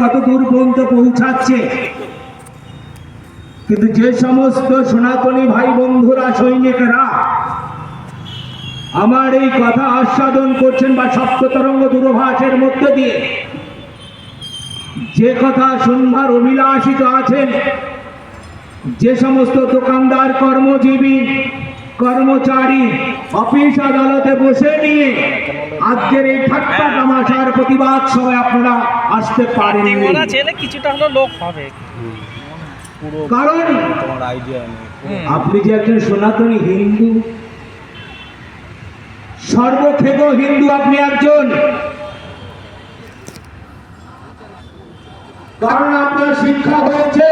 কত দূর পর্যন্ত পৌঁছাচ্ছে, কিন্তু যে সমস্ত সনাতনী ভাই বন্ধুরা সৈনিকরা আমার এই কথা আস্বাদন করছেন বা সপ্ততরঙ্গ দূরভাষের মধ্য দিয়ে যে কথা শুনবার অভিলাষিত আছেন, যে সমস্ত দোকানদার, কর্মজীবী, কর্মচারী অফিস আদালতে বসে নিয়ে আজকের এই ঠাট্টা তামাশার প্রতিবাদ সভায় আপনারা আসতে পারেন, কিছুটা হলো লোক হবে, কারণ আপনি যে একজন সনাতনী হিন্দু, সর্বক্ষেত্র হিন্দু আপনি একজন, কারণ আপনার শিক্ষা হয়েছে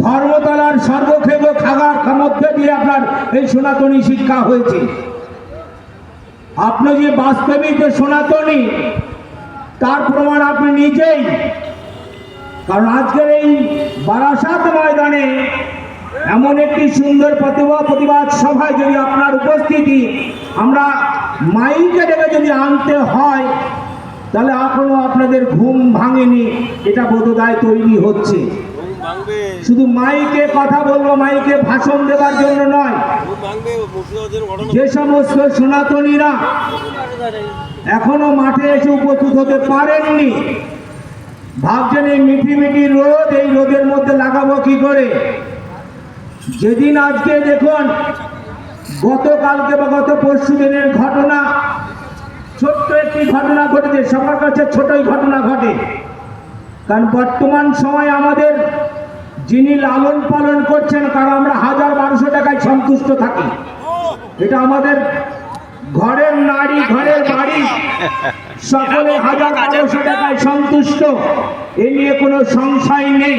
ধর্মতলার সর্বক্ষেত্র খাগার মধ্যে দিয়ে আপনার এই সনাতনী শিক্ষা হয়েছে। আপনি যে বাস্তবিক সনাতনী তার প্রমাণ আপনি নিজেই, কারণ আজকের এই বারাসাত ময়দানে এমন একটি সুন্দর প্রতিবাদ সভায় যদি আপনার উপস্থিতি আমরা মাইকে ডেকে যদি আনতে হয়, তাহলে এখনো আপনাদের ঘুম ভাঙেনি, এটা বোধোদয় তৈরি হচ্ছে। শুধু মাইকে কথা বলবো, মাইকে ভাষণ দেওয়ার জন্য নয়। যে সমস্ত সনাতনীরা এখনো মাঠে এসে উপস্থিত হতে পারেননি, ভাবছেন এই মিঠি মিঠি রোদ, এই রোদের মধ্যে লাগাবো কি করে। যেদিন আজকে দেখুন গতকালকে বা গত পরশু দিনের ঘটনা, ছোট্ট একটি ঘটনা ঘটেছে, সবার কাছে ছোটই ঘটনা ঘটে, কারণ বর্তমান সময় আমাদের যিনি লালন পালন করছেন, কারণ আমরা 1000-1200 টাকায় সন্তুষ্ট থাকি, এটা আমাদের ঘরের নারী, ঘরের বাড়ি সকলে 1000-1200 টাকায় সন্তুষ্ট, এ নিয়ে কোনো সংশয় নেই।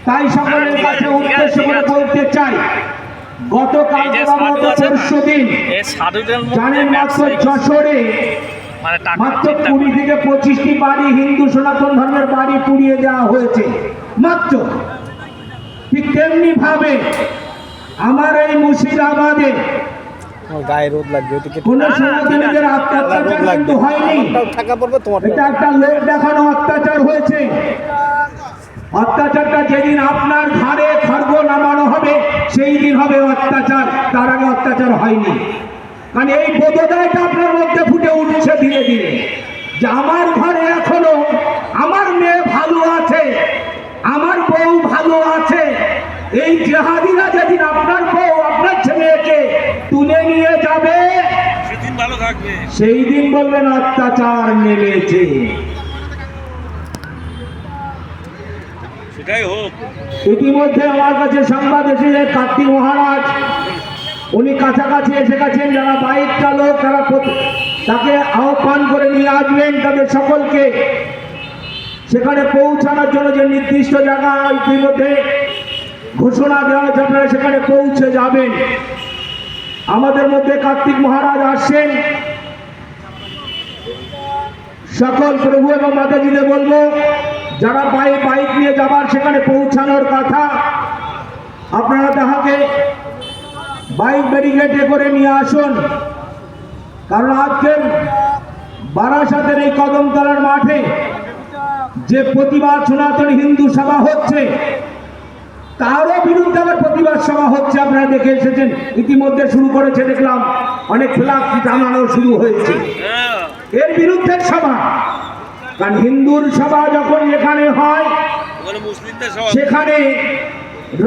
তাই সকলের কাছে উদ্দেশ্য করে বলতে চাই, গতকাল পরশু দিন জানেন মাত্র যশোরে মাত্র 20 থেকে 25টি বাড়ি, হিন্দু সনাতন ধর্মের বাড়ি পুড়িয়ে দেওয়া হয়েছে মাত্র। ঠিক তেমনি ভাবে আমার এই মুর্শিদাবাদে কোন সনাতনীদের অত্যাচার কিন্তু হয়নি, এটা একটা লোক দেখানো অত্যাচার হয়েছে। অত্যাচারটা যেদিন আপনার ঘাড়ে খড়গ নামানো হবে সেই দিন হবে অত্যাচার, তার আগে অত্যাচার হয়নি। কারণ এই বোধোদয়টা আপনার মধ্যে ফুটে উঠছে ধীরে ধীরে, যে আমার ঘরে এখনো আমার মেয়ে ভালো আছে, আমার বউ ভালো আছে। এই জেহাদিরা যেদিন আপনার বউ, আপনার ছেলেকে তুলে নিয়ে যাবে, সেদিন ভালো থাকবে, সেই দিন বলবেন অত্যাচার নেমেছে। ইতিমধ্যে আমার কাছে সংবাদ এসেছে, কার্তিক মহারাজ উনি কাছাকাছি এসে গেছেন। যারা বাইক চালক তারা তাকে আহ্বান করে নিয়ে আসবেন, তাদের সকলকে সেখানে পৌঁছানোর জন্য যে নির্দিষ্ট জায়গা ইতিমধ্যে ঘোষণা দেওয়া হয়েছে, আপনারা সেখানে পৌঁছে যাবেন। আমাদের মধ্যে কার্তিক মহারাজ আসছেন, সকল প্রভু এবং মাতাজিদের বলবো যারা বাইক নিয়ে যাবার সেখানে পৌঁছানোর কথা, আপনারা তাহাকে বাইক ব্যারিকেডে করে নিয়ে আসুন। কারণ আজকের বারাসাতের এই কদমতলার মাঠে যে প্রতিবাদ সনাতন হিন্দু সভা হচ্ছে, তারও বিরুদ্ধে আবার প্রতিবাদ সভা হচ্ছে। আপনারা দেখে এসেছেন, ইতিমধ্যে শুরু করেছে দেখলাম, অনেক ফ্ল্যাগ টানানো শুরু হয়েছে, এর বিরুদ্ধে সভা। কারণ হিন্দুর সভা যখন এখানে হয়, সেখানে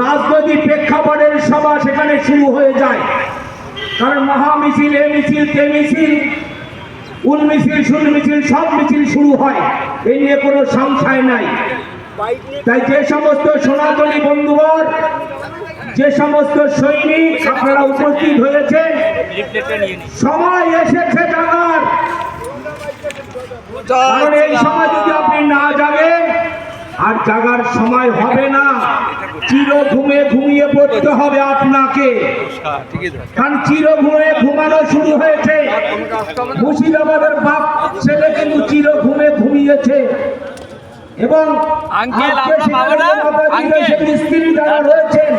রাজনৈতিক প্রেক্ষাপটের সভা সেখানে শুরু হয়ে যায়। কারণ মহা মিছিল, এ মিছিল, তে মিছিল, উল মিছিল, সুল মিছিল, সব মিছিল শুরু হয়, এই নিয়ে কোনো সংশয় নাই। তাই যে সমস্ত সনাতনী বন্ধুবর, যে সমস্ত সৈনিক আপনারা উপস্থিত হয়েছেন, সময় এসেছে জাগার। কারণ এই সময় যদি আপনি না জাগেন, আর জাগার সময় হবে না, চির ঘুমে ঘুমিয়ে পড়তে হবে আপনাকে। কারণ চির ঘুমে ঘুমানো শুরু হয়েছে। মুর্শিদাবাদের বাপ ছেলে কিন্তু চির ঘুমে ঘুমিয়েছে, এবং স্ত্রী যারা রয়েছেন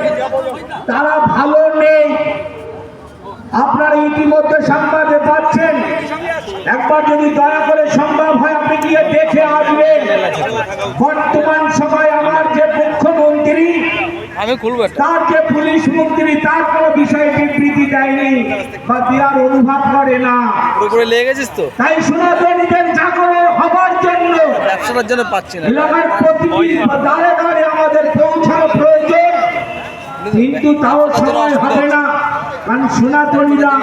তারা ভালো নেই। আপনারা ইতিমধ্যে সংবাদে পাচ্ছেন একবার যদি দয়া করে সম্ভব হয় আপনি গিয়ে দেখে আসবেন। বর্তমান সময় আমার যে মুখ্যমন্ত্রী, আমি খুলবো তার যে পুলিশ মন্ত্রী, তার কোনো বিষয়ে বিবৃতি দেয়নি বা দেওয়ার অনুভব করে না। পুরোপুরি লেগে গেছিস তো তাই সনাতনীদের জাগরণ হবার জন্য ব্যবসাটার জন্য পাচ্ছি না এলাকার প্রতিটি দাঁড়ে দাঁড়ে আমাদের পৌঁছানো প্রয়োজন, কিন্তু তাও সময় হবে না, কারণ সনাতনীরা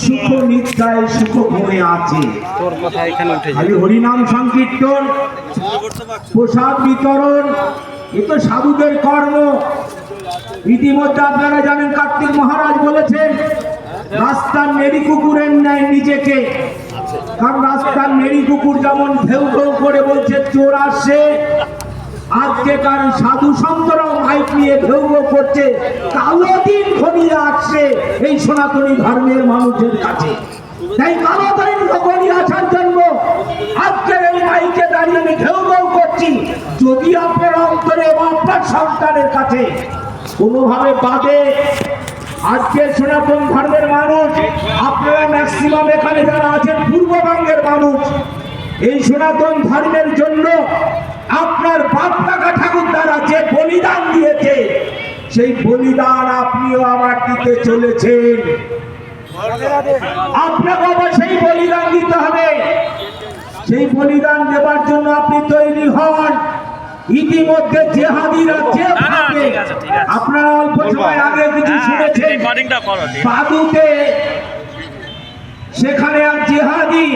সুখ নিদ্রায় সুখ ঘুমে আছে। তোর কথা এখানে উঠে খালি হরিনাম সংকীর্তন, প্রসাদ বিতরণ, এ তো সাধুদের কর্ম। ইতিমধ্যে আপনারা জানেন কার্তিক মহারাজ বলেছেন রাস্তার মেরি কুকুরের ন্যায় নিজেকে, কারণ রাস্তার মেরি কুকুর যেমন ভেউ ভেউ করে বলছে চোর আসছে, আজকে কারণ সাধু সন্তরাও মাইক নিয়ে ভেউ ভেউ করছে কালো দিন ঘনিয়ে আসছে এই সনাতনী ধর্মের মানুষের কাছে। তাই কালো দিন ঘনিয়ে আসার জন্য আজকে এই মাইকে দাঁড়িয়ে আমি ঘেউ ঘেউ করছি। যদি আপনার অন্তরে বা আপনার সন্তানের কাছে কোনোভাবে বাদে, আজকে সনাতন ধর্মের মানুষ আপনারা ম্যাক্সিমাম এখানে যারা আছেন পূর্ববঙ্গের মানুষ, এই সনাতন ধর্মের জন্য আপনার বাপ কাকা ঠাকুরদারা যে বলিদান দিয়েছে সেই বলিদান আপনিও আবার দিতে চলেছেন। আপনাকে আবার সেই বলিদান দিতে হবে। সেই বলিদান দেবার জন্য আপনি তৈরি হন। ইতিমধ্যে জেহাদিরা যে ভাবে, আপনারা অল্প সময় আগে কিছু শুনেছেন বাদুতে, সেখানে আর জেহাদি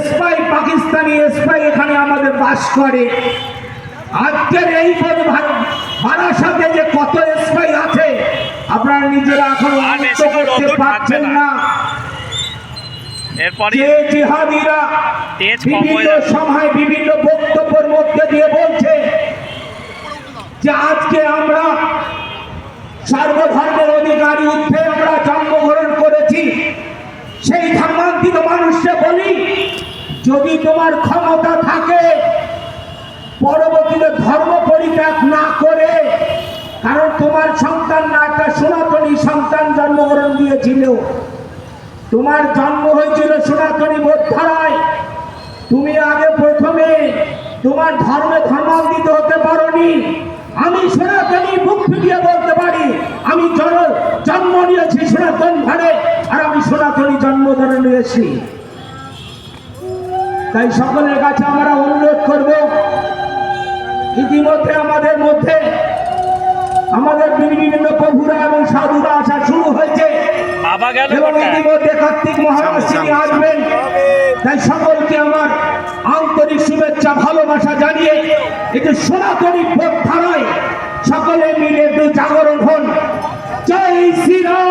স্পাই, পাকিস্তানি স্পাই এখানে আমাদের বাস করে। আজকের এই বারাসাতে যে কত স্পাই আছে আপনারা নিজেরা এখন অন্ত করতে পারছেন না। যে জিহাদিরা বিভিন্ন সময় বিভিন্ন বক্তব্যের মধ্যে দিয়ে বলছে যে আজকে আমরা সর্বধর্মের অধিকারী উঠে আমরা জন্মগ্রহণ করেছি, সেই ধর্মান্তরিত মানুষকে বলি যদি তোমার ক্ষমতা থাকে পরবর্তীতে ধর্ম পরিত্যাগ না করে, কারণ তোমার সন্তান না একটা সনাতনী সন্তান জন্মগ্রহণ দিয়েছিল, তোমার জন্ম হয়েছিল সনাতনী বোধধারায়, তুমি আগে প্রথমে তোমার ধর্মে ধর্মান্তরিত হতে পারোনি। আমি সনাতনী মুখ ফিরিয়ে বলতে পারি আমি জন্ম নিয়েছি সনাতন ঘরে, আর আমি সনাতনী জন্মধারণ নিয়েছি। তাই সকলের কাছে আমরা অনুরোধ করব, ইতিমধ্যে আমাদের মধ্যে আমাদের বিভিন্ন প্রভুরা এবং সাধুরা আসা শুরু হয়েছে এবং ইতিমধ্যে কার্তিক মহারাজ তিনি আসবেন। তাই সকলকে আমার আন্তরিক শুভেচ্ছা ভালোবাসা জানিয়ে একটু সনাতনী ধারায় সকলে মিলে একটু জাগরণ হন। জয় শ্রীরাম।